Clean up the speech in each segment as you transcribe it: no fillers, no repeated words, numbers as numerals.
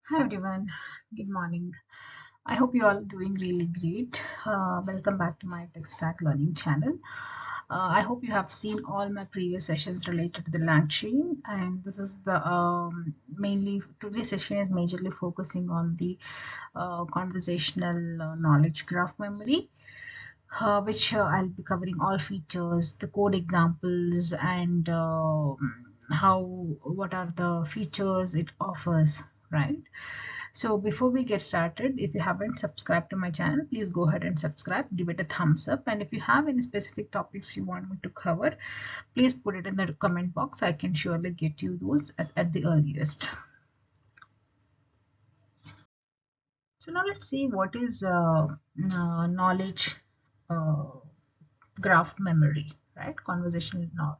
Hi everyone, good morning. I hope you all doing really great. Welcome back to my Tech Stack Learning channel. I hope you have seen all my previous sessions related to the LangChain, and this is the mainly today's session is majorly focusing on the conversational knowledge graph memory, which I'll be covering all features, the code examples, and what are the features it offers, right? So before we get started, if you haven't subscribed to my channel, please go ahead and subscribe, give it a thumbs up. And if you have any specific topics you want me to cover, please put it in the comment box. I can surely get you those at the earliest. So now let's see what is knowledge uh, graph memory, right? Conversational knowledge.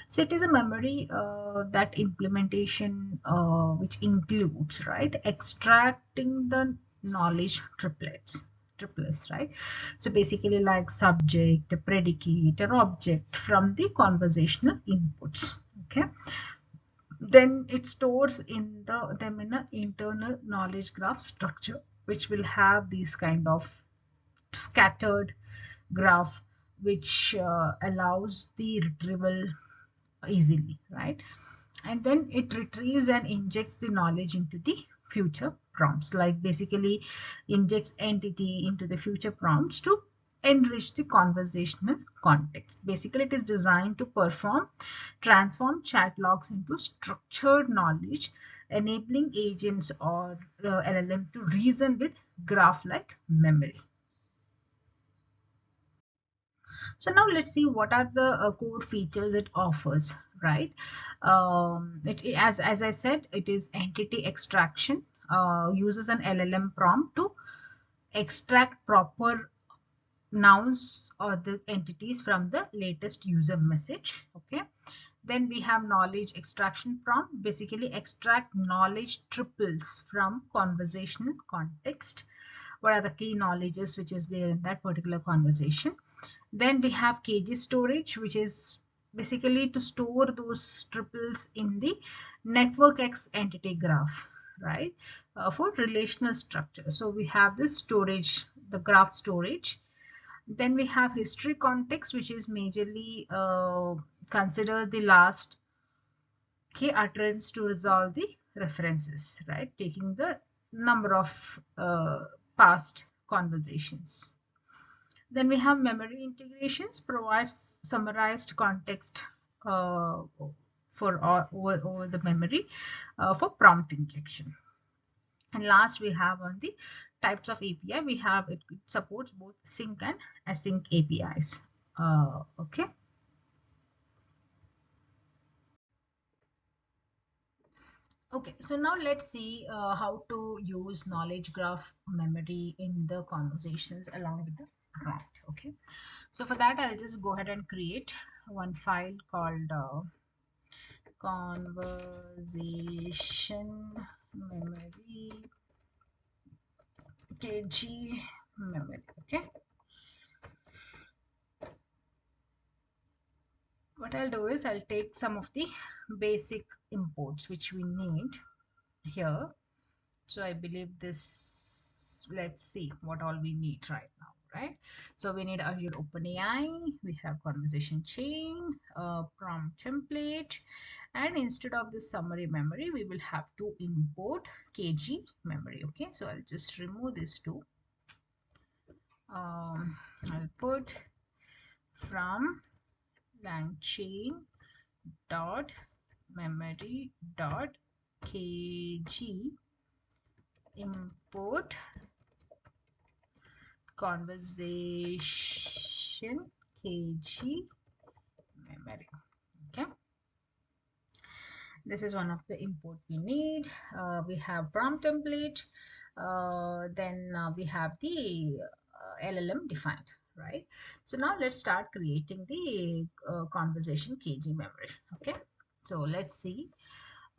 So it is a memory that implementation which includes, right, extracting the knowledge triplets, right? So basically like subject, predicate, or object from the conversational inputs. Okay, then it stores them in an internal knowledge graph structure, which will have these kind of scattered graph, which allows the retrieval easily, right? And then it retrieves and injects the knowledge into the future prompts, like basically injects entity into the future prompts to enrich the conversational context. Basically, it is designed to transform chat logs into structured knowledge, enabling agents or LLM to reason with graph-like memory. So now let's see what are the core features it offers, right? As I said, it is entity extraction, uses an LLM prompt to extract proper nouns or the entities from the latest user message. Okay. Then we have knowledge extraction prompt, basically extract knowledge triples from conversational context. What are the key knowledges which is there in that particular conversation? Then we have KG storage, which is basically to store those triples in the networkx entity graph, right? For relational structure. So we have this storage, the graph storage. Then we have history context, which is majorly consider the last key utterance to resolve the references, right? Taking the number of past conversations. Then we have memory integrations, provides summarized context uh, over the memory for prompt injection. And last we have on the types of API, we have it supports both sync and async APIs. Okay. Okay, so now let's see how to use knowledge graph memory in the conversations along with the prompt. Okay, so for that I'll just go ahead and create one file called conversation memory kg memory. Okay, what I'll do is I'll take some of the basic imports which we need here. So I believe this, let's see what all we need right now, right? So we need Azure OpenAI, we have conversation chain, prompt template, and instead of the summary memory, we will have to import KG memory. Okay, so I'll just remove these two. I'll put from LangChain dot memory dot kg import conversation kg memory. Okay, this is one of the import we need. We have prompt template, then we have the LLM defined, right? So now let's start creating the conversation kg memory. Okay, so let's see,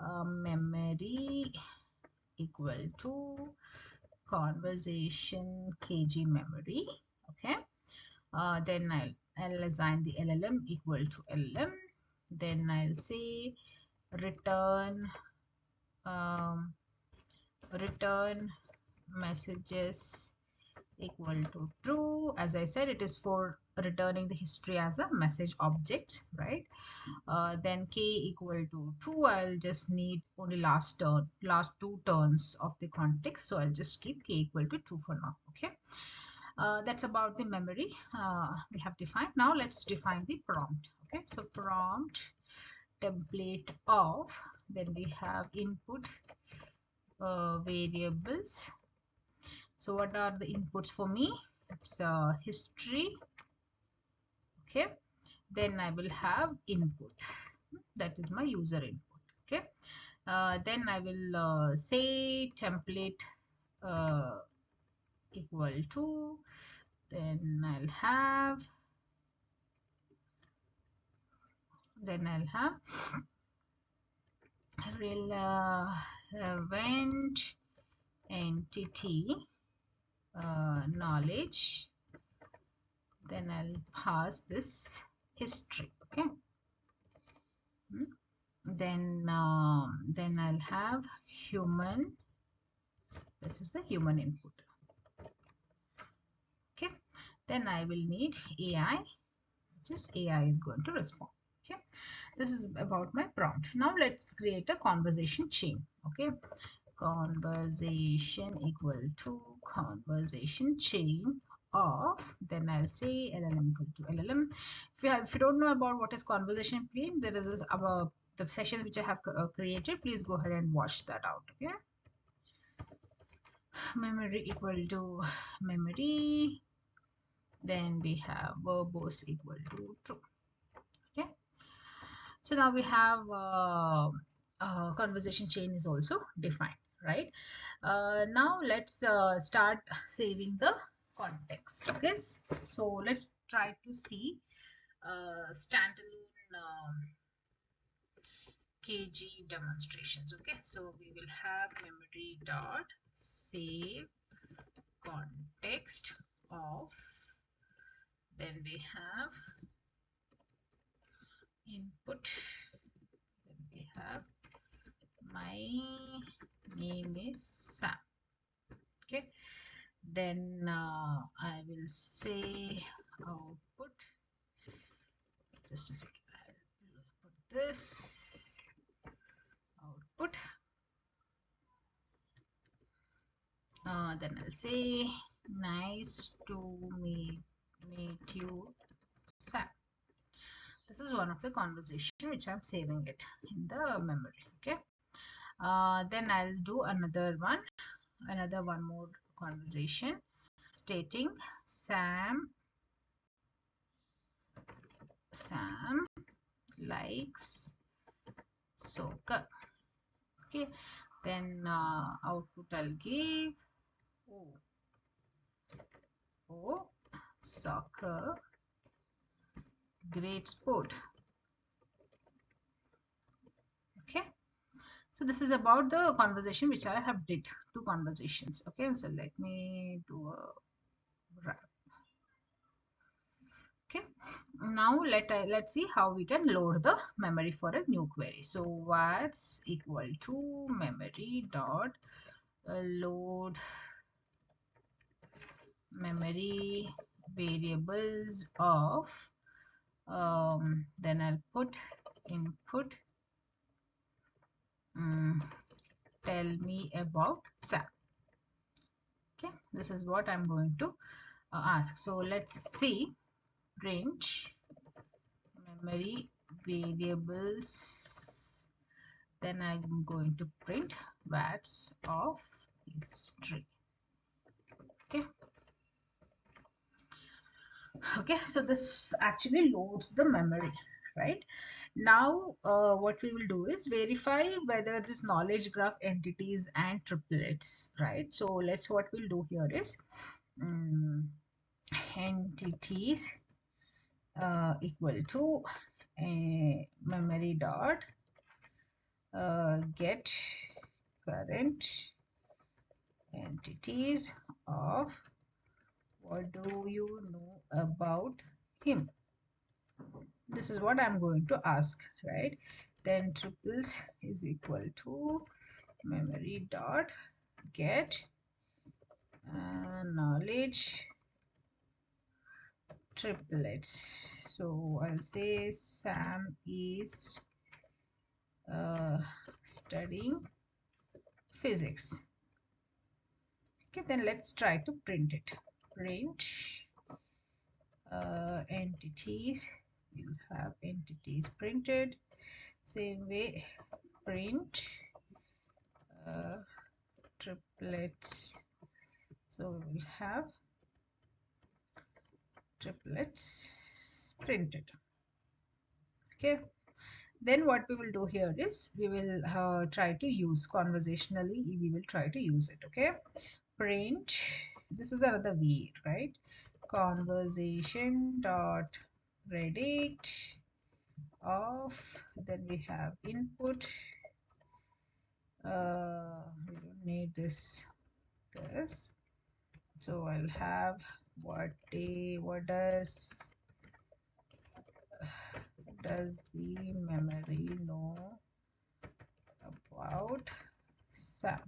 memory equal to conversation kg memory. Okay, then I'll assign the LLM equal to LLM. Then I'll say return return messages equal to true. As I said, it is for returning the history as a message object, right? Then k equal to 2. I'll just need only last two turns of the context, so I'll just keep k equal to 2 for now. Okay, that's about the memory we have defined. Now let's define the prompt. Okay, so prompt template of, then we have input variables. So what are the inputs for me? It's history. Okay, then I will have input, that is my user input. Okay, then I will say template equal to, then I'll have relevant entity knowledge, then I'll pass this history. Okay, then I'll have human, this is the human input. Okay, then I will need AI, just AI is going to respond. Okay, this is about my prompt. Now let's create a conversation chain. Okay, conversation equal to conversation chain of, then I'll say LLM equal to LLM. If you don't know about what is conversation chain, there is about the session which I have created. Please go ahead and watch that out. Okay, memory equal to memory, then we have verbose equal to true. Okay, so now we have conversation chain is also defined, right? Now let's start saving the context. Okay, so let's try to see standalone KG demonstrations. Okay, so we will have memory dot save context of, then we have input, then we have my name is Sam. Okay, then I will say output, just a second, I'll put this output, then I'll say nice to meet you, Sam. This is one of the conversation which I'm saving it in the memory. Okay, then I'll do another one more conversation stating Sam likes soccer. Okay, then output I'll give soccer, great sport. Okay, so this is about the conversation which I have did, two conversations. Okay, so let me do a wrap. Okay, now let's see how we can load the memory for a new query. So what's equal to memory dot load memory variables of, then I'll put input, tell me about Sam. Okay, this is what I'm going to ask. So let's see, print memory variables, then I'm going to print vats of history. Okay, so this actually loads the memory, right? Now what we will do is verify whether this knowledge graph entities and triplets, right? So what we'll do here is entities equal to memory dot get current entities of what do you know about him. This is what I'm going to ask, right? Then triples is equal to memory dot get knowledge triplets. So I'll say Sam is studying physics. Okay, then let's try to print it. Print entities. We'll have entities printed. Same way, print triplets. So we'll have triplets printed. Okay. Then what we will do here is we will try to use conversationally. We will try to use it. Okay. Print. This is another way, right? Conversation dot predict of. Then we have input. We don't need this. So I'll have what does the memory know about Sam?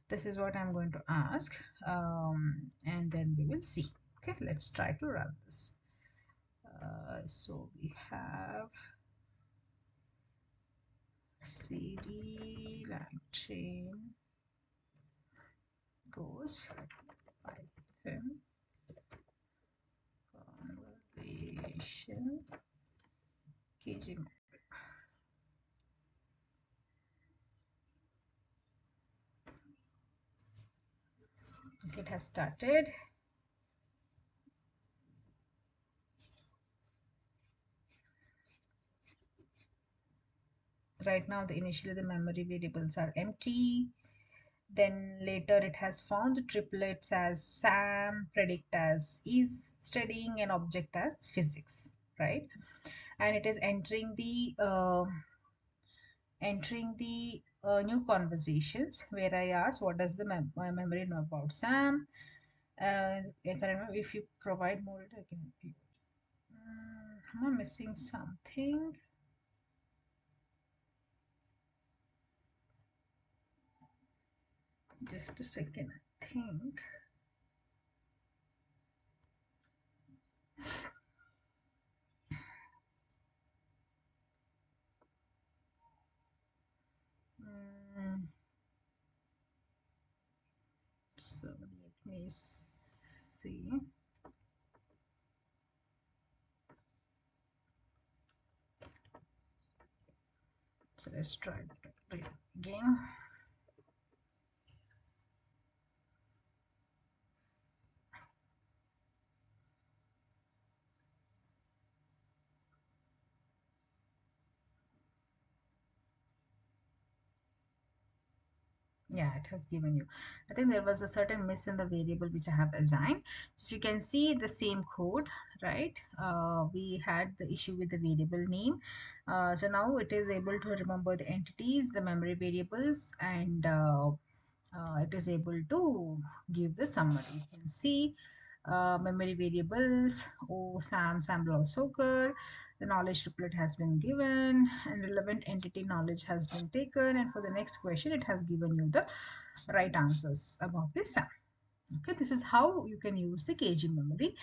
This is what I'm going to ask, and then we will see. Okay, let's try to run this. So we have cd LangChain goes Python conversation KGMemory. Okay, it has started. Right now, initially the memory variables are empty. Then later it has found the triplets as Sam, predict as is studying, and object as physics, right? And it is entering the new conversations where I ask what does the memory know about Sam. I can remember if you provide more data, I can help you. Am I missing something? Just a second, I think. So let me see. So let's try it again. Yeah, it has given you. I think there was a certain miss in the variable which I have assigned. So if you can see the same code, right? We had the issue with the variable name. So now it is able to remember the entities, the memory variables, and it is able to give the summary. You can see memory variables, Sam loves soccer, the knowledge triplet has been given, and relevant entity knowledge has been taken, and for the next question it has given you the right answers about this Sam. Okay, this is how you can use the KG memory,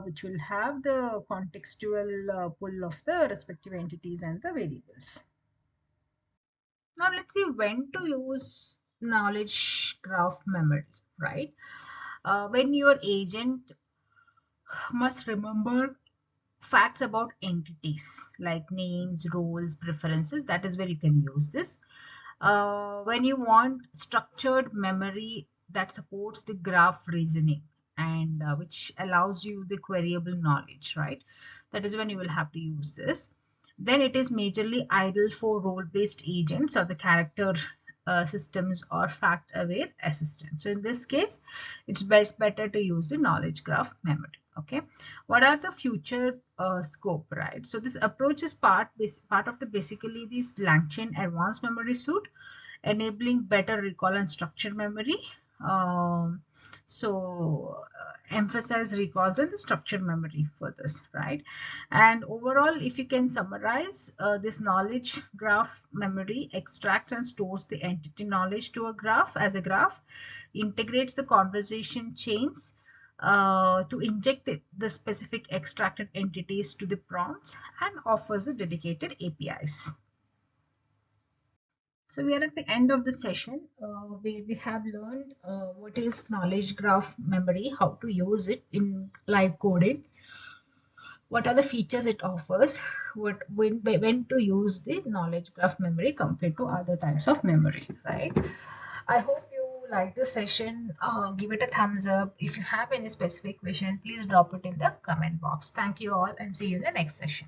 which will have the contextual pull of the respective entities and the variables. Now let's see when to use knowledge graph memory, right? When your agent must remember facts about entities like names, roles, preferences, that is where you can use this. When you want structured memory that supports the graph reasoning and which allows you the queryable knowledge, right? That is when you will have to use this. Then it is majorly ideal for role-based agents or the character systems or fact-aware assistants. So in this case, it's better to use the knowledge graph memory. Okay, what are the future scope, right? So this approach is part of the basically this LangChain advanced memory suite, enabling better recall and structured memory. So emphasize recalls and the structured memory for this, right? And overall, if you can summarize, this knowledge graph memory extracts and stores the entity knowledge to a graph as a graph, integrates the conversation chains to inject the specific extracted entities to the prompts, and offers the dedicated APIs. So we are at the end of the session. We have learned what is knowledge graph memory, how to use it in live coding, what are the features it offers, when to use the knowledge graph memory compared to other types of memory, right? I hope you like the session. Give it a thumbs up. If you have any specific question, please drop it in the comment box. Thank you all and see you in the next session.